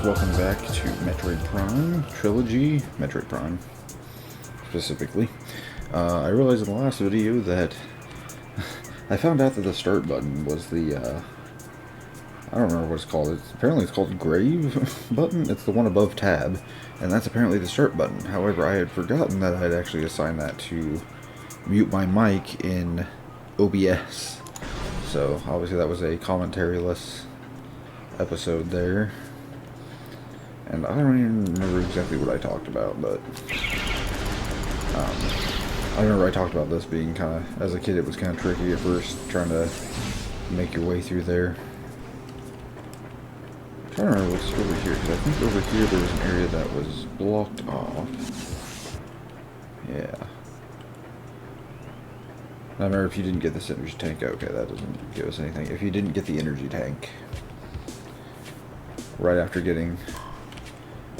Welcome back to Metroid Prime Trilogy, Metroid Prime specifically. I realized in the last video that I found out that the start button was the, I don't remember what it's called. Apparently it's called Grave button. It's the one above tab, and that's apparently the start button. However, I had forgotten that I had actually assigned that to mute my mic in OBS. So obviously that was a commentary-less episode there. And I don't even remember exactly what I talked about, but I remember I talked about this being kind of, as a kid, it was kind of tricky at first, trying to make your way through there. I'm trying to remember what's over here, because I think over here there was an area that was blocked off. Yeah. I remember if you didn't get this energy tank, okay, that doesn't give us anything. If you didn't get the energy tank, right after getting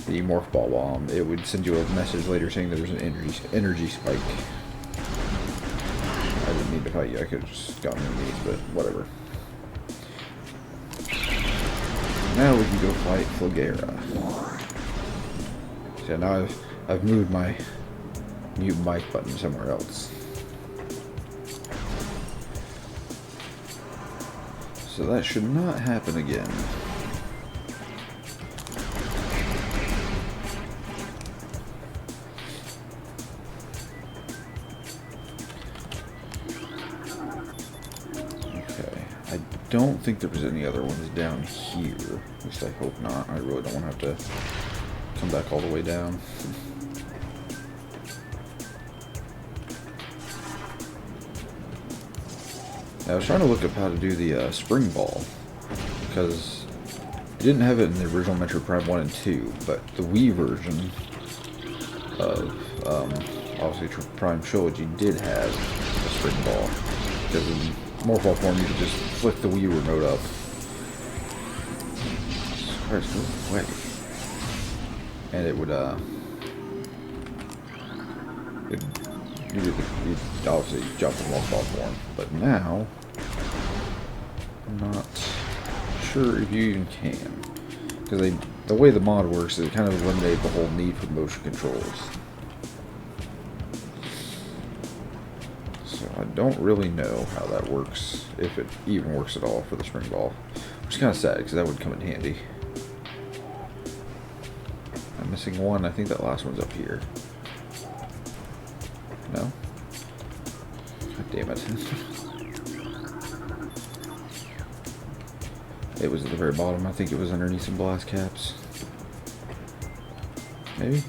the Morph Ball Bomb, it would send you a message later saying there was an energy spike. I didn't need to fight you, I could have just gotten these, but whatever. Now we can go fight Flagera. So now I've moved my mute mic button somewhere else. So that should not happen again. I don't think there was any other ones down here. At least I hope not. I really don't want to have to come back all the way down. I was trying to look up how to do the spring ball, because I didn't have it in the original Metroid Prime 1 and 2, but the Wii version of obviously Prime Trilogy did have a spring ball, because in Morph Ball form you could just flick the Wii remote up. Christ, go away. And it would you'd obviously jump in Morph Ball form. But now I'm not sure if you even can. Because the way the mod works is it kind of eliminates the whole need for motion controls. So I don't really know how that works, if it even works at all for the spring ball. Which is kind of sad, because that would come in handy. I'm missing one. I think that last one's up here. No? God damn it. It was at the very bottom. I think it was underneath some blast caps. Maybe?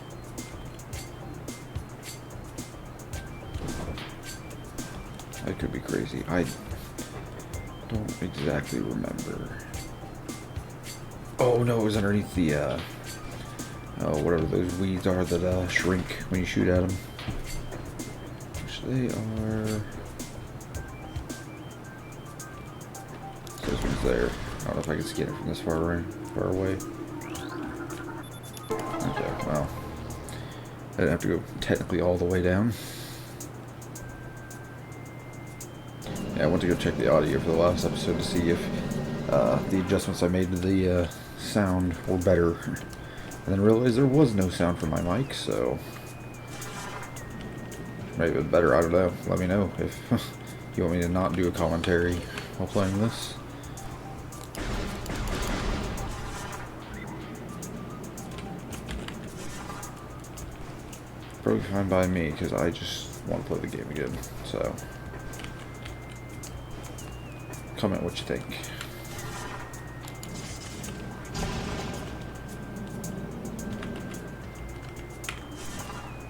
I could be crazy. I don't exactly remember. Oh no, it was underneath the, oh, whatever those weeds are that shrink when you shoot at them. Which they are... Those ones there. I don't know if I can scan it from this far away. Okay, well. I didn't have to go technically all the way down. Yeah, I went to go check the audio for the last episode to see if the adjustments I made to the sound were better. And then realized there was no sound from my mic, so maybe it's better, I don't know. Let me know if you want me to not do a commentary while playing this. Probably fine by me, because I just want to play the game again, so comment what you think.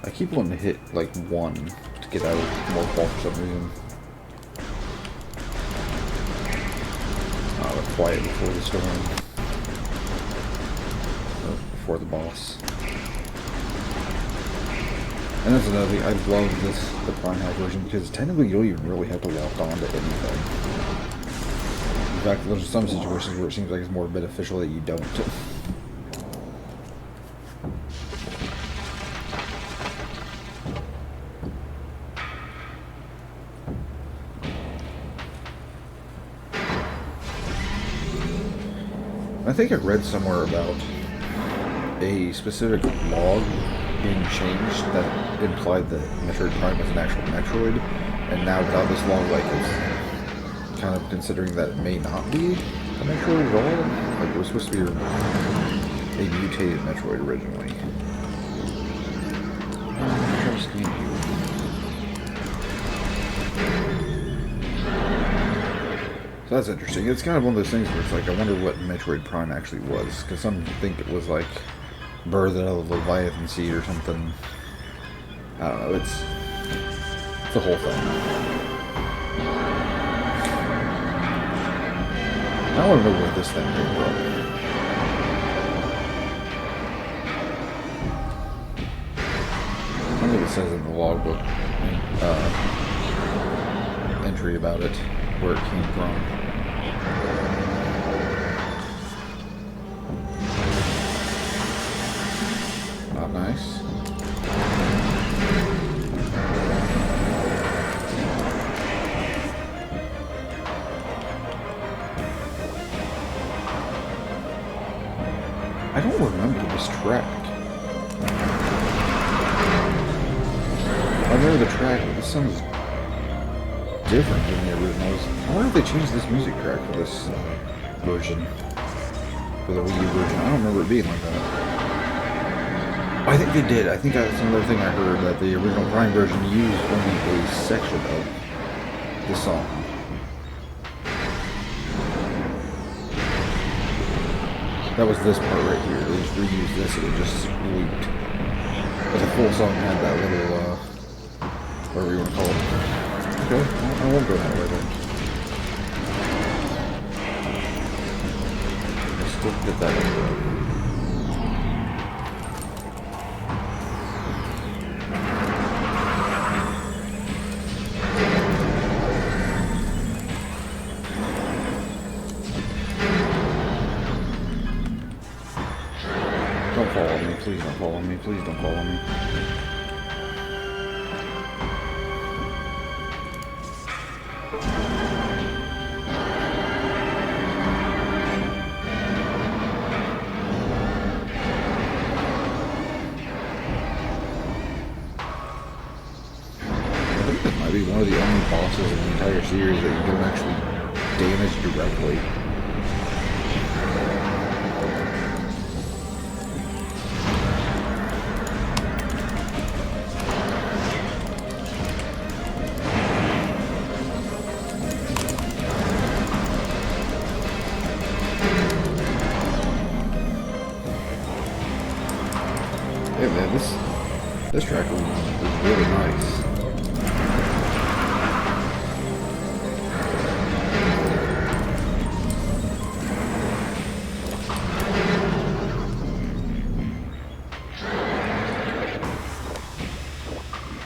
I keep wanting to hit like 1 to get out of more ball for some reason. Quiet before the storm. Before the boss. And that's another thing, I love the Prime Hack version because technically you don't even really have to lock on to anything. In fact, there's some situations where it seems like it's more beneficial that you don't. I think I read somewhere about a specific log being changed that implied that Metroid Prime was an actual Metroid, and now without this log, like, it's kind of considering that it may not be a Metroid at all. Like, it was supposed to be a mutated Metroid originally. So that's interesting. It's kind of one of those things where it's like, I wonder what Metroid Prime actually was, because some think it was like birthed out of the Leviathan seed or something. I don't know, it's the whole thing. I want to know where this thing came from. I think it says in the logbook entry about it, where it came from. Not nice. I don't remember this track. I remember the track, but this sounds different than the originals. I wonder if they changed this music track for this version. For the Wii U version. I don't remember it being like that. I think they did. I think that's another thing I heard, that the original Prime version used only a section of the song. That was this part right here. They just reused this and it just looped. But the full song had that little, whatever you want to call it. Okay, I won't go that way then. Let's still get that in. Don't follow me, please don't follow me, please don't follow me. I think this might be one of the only bosses in the entire series that you don't actually damage directly. Yeah, man, this track was really nice.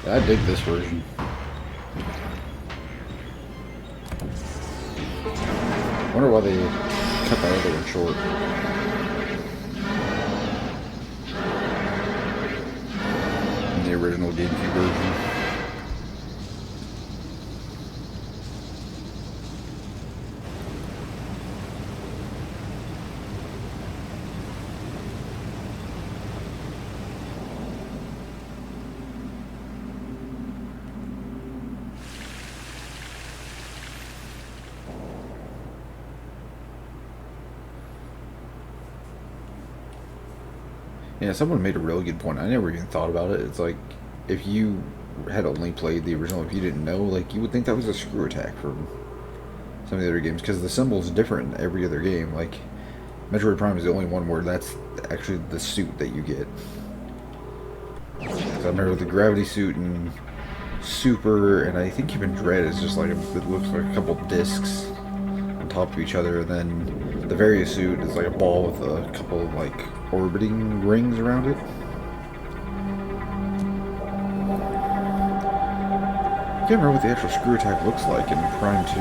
I dig this version. Wonder why they cut that other one short. The original GameCube version. Yeah, someone made a really good point. I never even thought about it. It's like, if you had only played the original, if you didn't know, like, you would think that was a screw attack from some of the other games, because the symbol is different in every other game. Like, Metroid Prime is the only one where that's actually the suit that you get. I remember the gravity suit and Super, and I think even Dread is just like it looks like a couple discs on top of each other, and then the Various suit is like a ball with a couple of like orbiting rings around it. I can't remember what the actual screw attack looks like in Prime 2.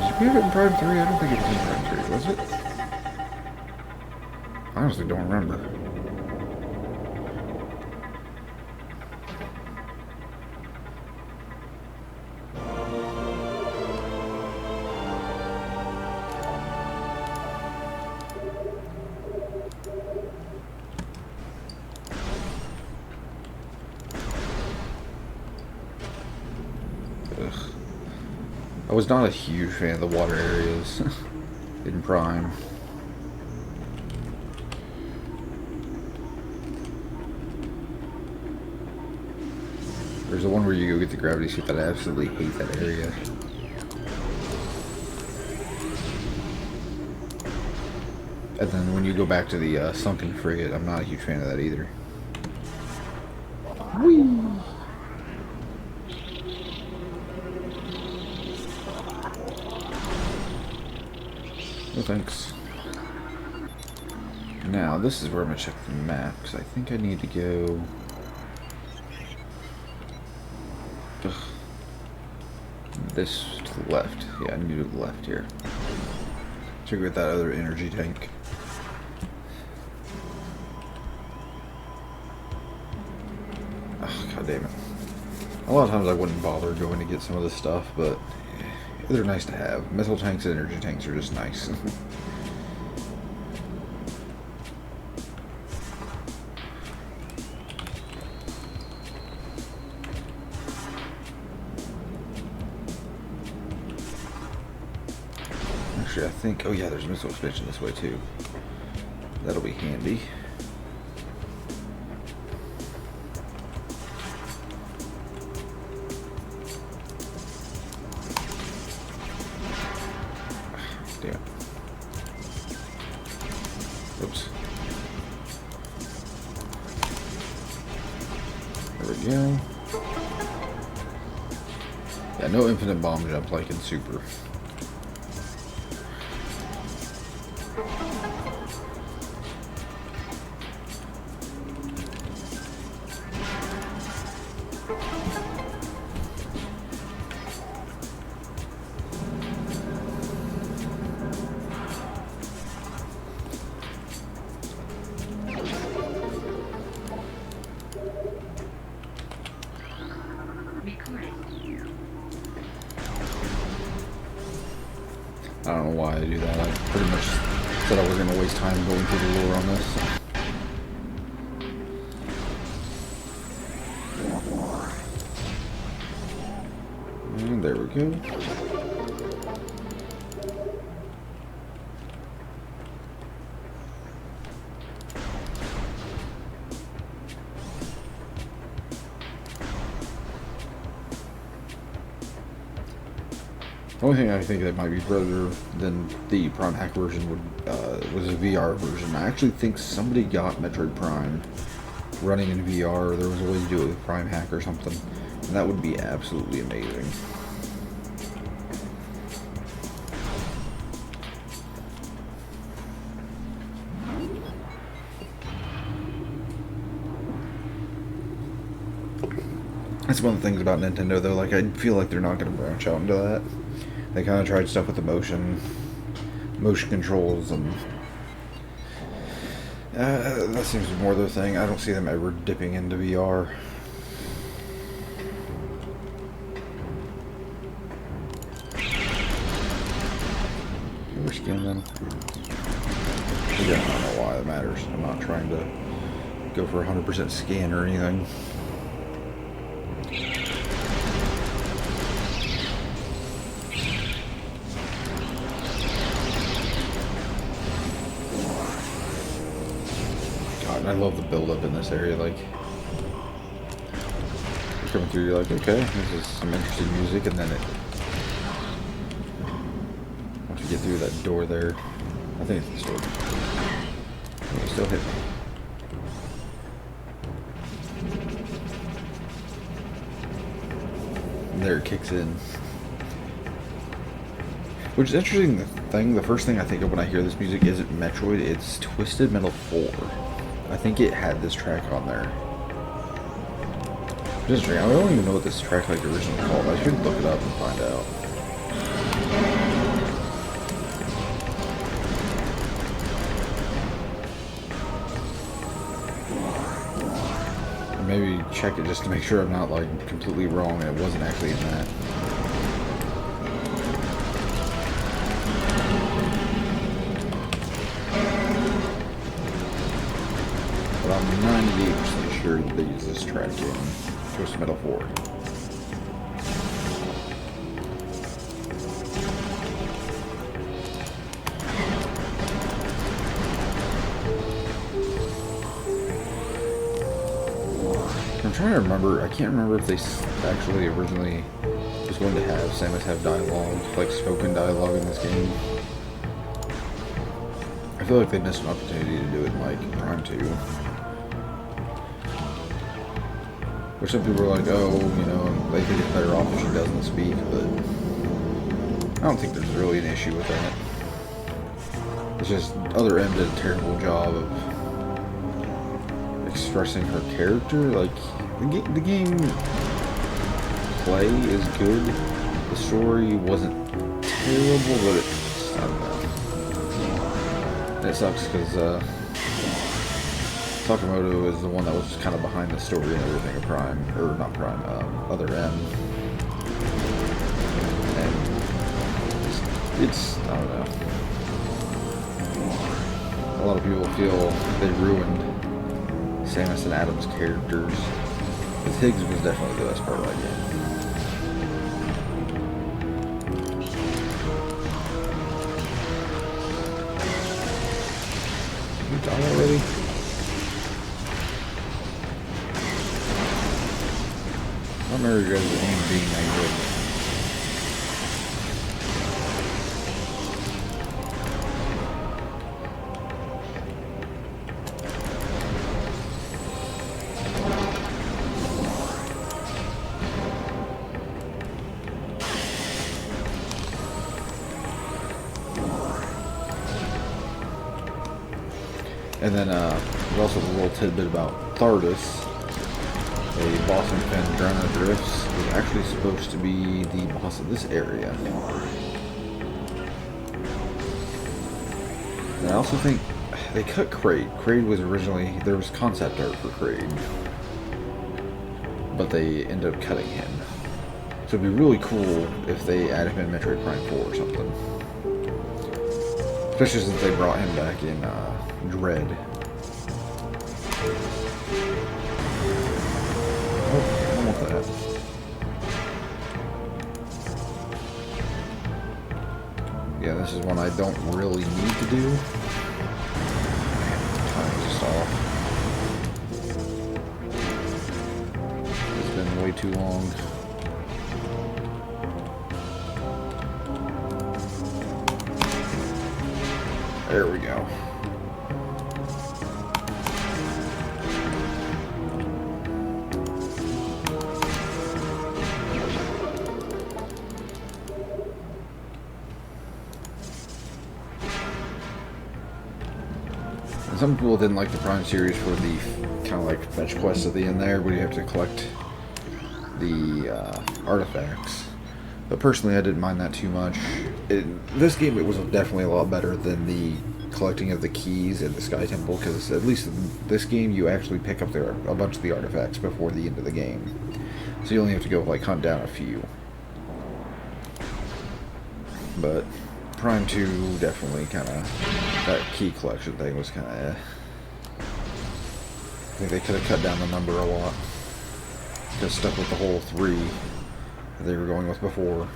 Did we have it in Prime 3? I don't think it was in Prime 3, was it? I honestly don't remember. I was not a huge fan of the water areas in Prime. There's the one where you go get the gravity suit that I absolutely hate that area. And then when you go back to the sunken frigate, I'm not a huge fan of that either. Whee! No thanks. Now, this is where I'm going to check the map, because I think I need to go... Ugh. This to the left. Yeah, I need to go to the left here. Check out that other energy tank. Oh, god damn it. A lot of times I wouldn't bother going to get some of this stuff, but they're nice to have. Missile tanks and energy tanks are just nice. Actually, I think... Oh yeah, there's a missile expansion this way too. That'll be handy. Damn. Oops. There we go. Yeah, no infinite bomb jump like in Super. I don't know why I do that. I pretty much said I was going to waste time going through the lore on this. And there we go. The only thing I think that might be better than the Prime Hack version was a VR version. I actually think somebody got Metroid Prime running in VR. There was a way to do it with Prime Hack or something, and that would be absolutely amazing. That's one of the things about Nintendo, though. Like, I feel like they're not going to branch out into that. They kind of tried stuff with the motion controls, and that seems to be more their thing. I don't see them ever dipping into VR. We're scanning them. Again, I don't know why it matters. I'm not trying to go for 100% scan or anything. I love the build-up in this area. Like, you're coming through, you're like, okay, this is some interesting music, and then once you get through that door there, I think it's this door. It still hit me. there it kicks in. Which is interesting thing, the first thing I think of when I hear this music isn't Metroid, it's Twisted Metal 4. I think it had this track on there. Just I don't even know what this track like originally called. I should look it up and find out. Or maybe check it just to make sure I'm not like completely wrong and it wasn't actually in that. But I'm 98% sure that they use this track in Twisted Metal 4. I'm trying to remember, I can't remember if they actually originally was going to have Samus have dialogue, like spoken dialogue in this game. I feel like they missed an opportunity to do it in like Prime 2. Which some people are like, oh, you know, they think it's better off if she doesn't speak, but I don't think there's really an issue with that. It's just Other M did a terrible job of expressing her character. Like, the game play is good. The story wasn't terrible, but I don't know. And it sucks because, Sakamoto is the one that was kind of behind the story and everything of Prime, or not Prime, Other M. And it's, I don't know. A lot of people feel they ruined Samus and Adam's characters. But Higgs was definitely the best part of that game. You done already? I don't remember you guys' aim being that good. And then there's also a little tidbit about Thardus. A boss in Phandrana Drifts was actually supposed to be the boss of this area. And I also think they cut Kraid. Kraid was originally, there was concept art for Kraid, but they ended up cutting him. So it'd be really cool if they added him in Metroid Prime 4 or something. Especially since they brought him back in Dread. Oh, I want that. Yeah, this is one I don't really need to do. Time's just off. It's been way too long. There we go. Some people didn't like the Prime series for the kind of like fetch quests at the end there, where you have to collect the artifacts. But personally, I didn't mind that too much. This game, it was definitely a lot better than the collecting of the keys at the Sky Temple, because at least in this game, you actually pick up a bunch of the artifacts before the end of the game. So you only have to go like hunt down a few. But Prime 2 definitely kind of, that key collection thing was kind of I think they could have cut down the number a lot. Just stuck with the whole 3 that they were going with before.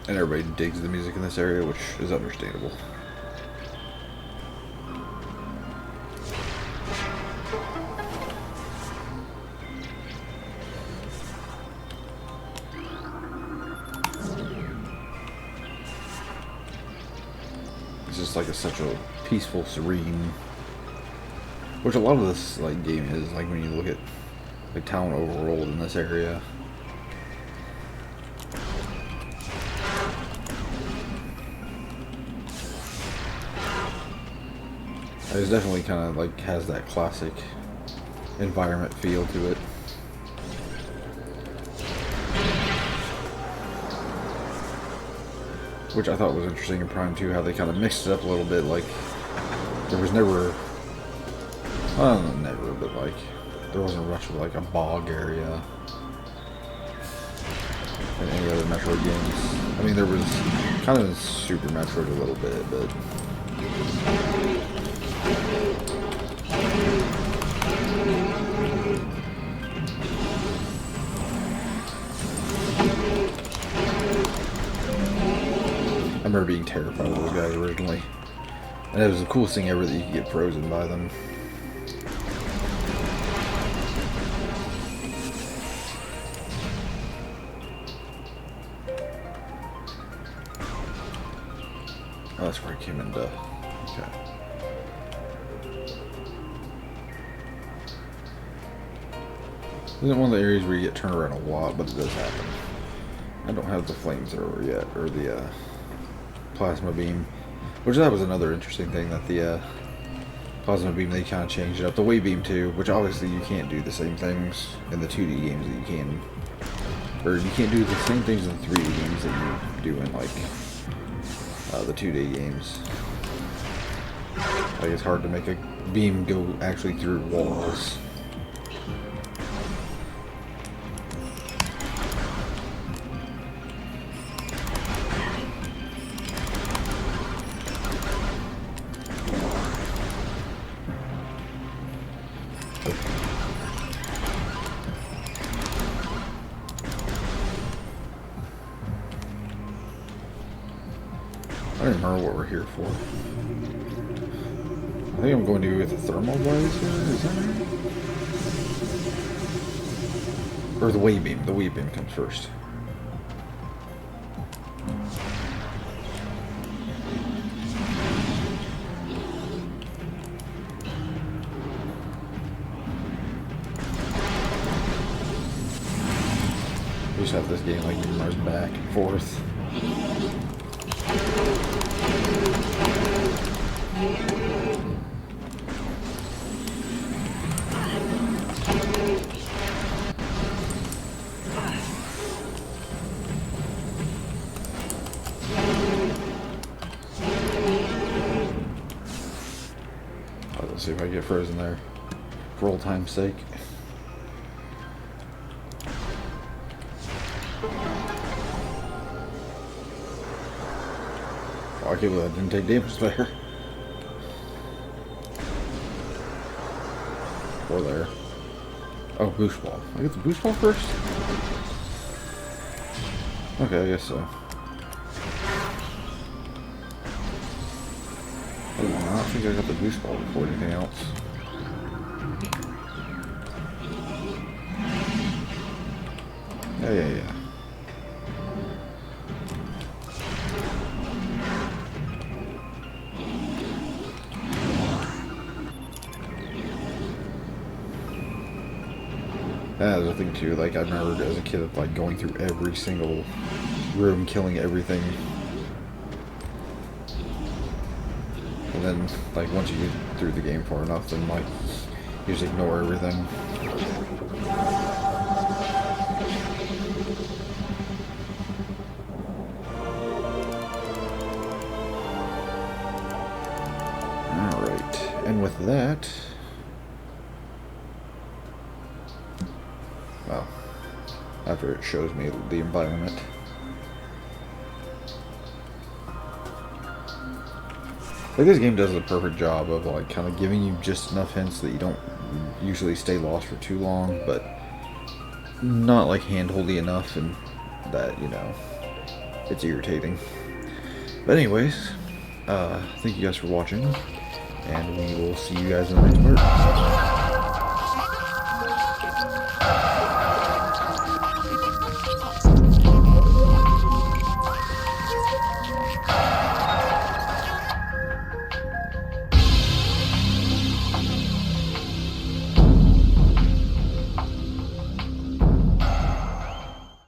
And everybody digs the music in this area, which is understandable. just like such a peaceful, serene, which a lot of this like game is. Like when you look at like town overworld in this area. It's definitely kind of like has that classic environment feel to it. Which I thought was interesting in Prime 2, how they kind of mixed it up a little bit. Like, there was never, well, never, but like, there wasn't much of like a bog area in any other Metroid games. I mean, there was kind of in Super Metroid a little bit, but I remember being terrified of those guys originally. And it was the coolest thing ever that you could get frozen by them. Oh, that's where I came into. Okay. This isn't one of the areas where you get turned around a lot, but it does happen. I don't have the flamethrower yet, or the plasma beam, which that was another interesting thing, that the plasma beam, they kind of changed it up. The wave beam too, which obviously you can't do the same things in the 2D games that you can, or you can't do the same things in 3D games that you do in like the 2D games. Like it's hard to make a beam go actually through walls. I don't remember what we're here for. I think I'm going to go with the thermal visor, is that right? Or the wave beam. The wave beam comes first. We just have this game like moving back and forth. Let's see if I get frozen there for old time's sake. Oh, I can't believe I didn't take damage there. Or there. Oh, boost ball. I get the boost ball first? Okay, I guess so. I don't think I got the boost ball before anything else. Yeah. That was a thing too, like I remember as a kid like going through every single room, killing everything. And then like once you get through the game far enough, then like you just ignore everything. Alright, and with that, well, after it shows me the environment, like this game does a perfect job of like kind of giving you just enough hints that you don't usually stay lost for too long, but not like handholdy enough and that, you know, it's irritating. But anyways, thank you guys for watching, and we will see you guys in the next part.